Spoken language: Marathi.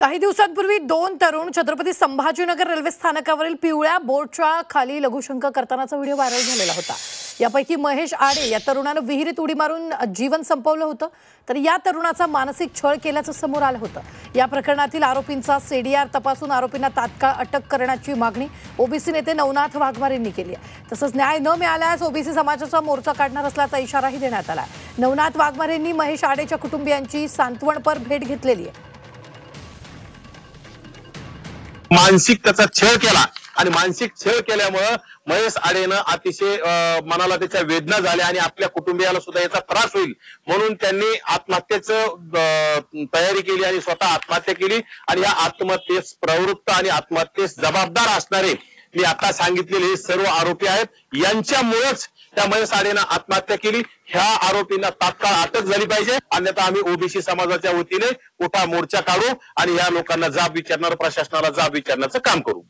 काही दिवसांपूर्वी दोन तरुण छत्रपती संभाजीनगर रेल्वे स्थानकावरील पिवळ्या बोटच्या खाली लघुशंक करतानाचा व्हिडिओ व्हायरल झालेला होता। यापैकी महेश आडे या तरुणानं विहिरीत उडी मारून जीवन संपवलं होतं, तर या तरुणाचा मानसिक छळ केल्याचं समोर आलं होतं। या प्रकरणातील आरोपींचा सीडीआर तपासून आरोपींना तात्काळ अटक करण्याची मागणी ओबीसी नेते नवनाथ वाघमारे यांनी केली आहे। तसंच न्याय न मिळाल्यास ओबीसी समाजाचा मोर्चा काढणार असल्याचा इशाराही देण्यात आला आहे। नवनाथ वाघमारे यांनी महेश आडेच्या कुटुंबियांची सांत्वनपर भेट घेतलेली आहे। मानसिक त्याचा छळ केला आणि मानसिक छळ केल्यामुळे महेश आडेनं अतिशय मनाला त्याच्या वेदना झाल्या आणि आपल्या कुटुंबियाला सुद्धा याचा त्रास होईल म्हणून त्यांनी आत्महत्येचं तयारी केली आणि स्वतः आत्महत्या केली। आणि या आत्महत्येस प्रवृत्त आणि आत्महत्येस जबाबदार असणारे मी आता सांगितलेले हे सर्व आरोपी आहेत, यांच्यामुळेच त्या महेश आडेनं आत्महत्या केली। ह्या आरोपींना तात्काळ अटक झाली पाहिजे, अन्यथा आम्ही ओबीसी समाजाच्या वतीने मोठा मोर्चा काढू आणि या लोकांना जाब विचारणार, प्रशासनाला जाब विचारण्याचं काम करू।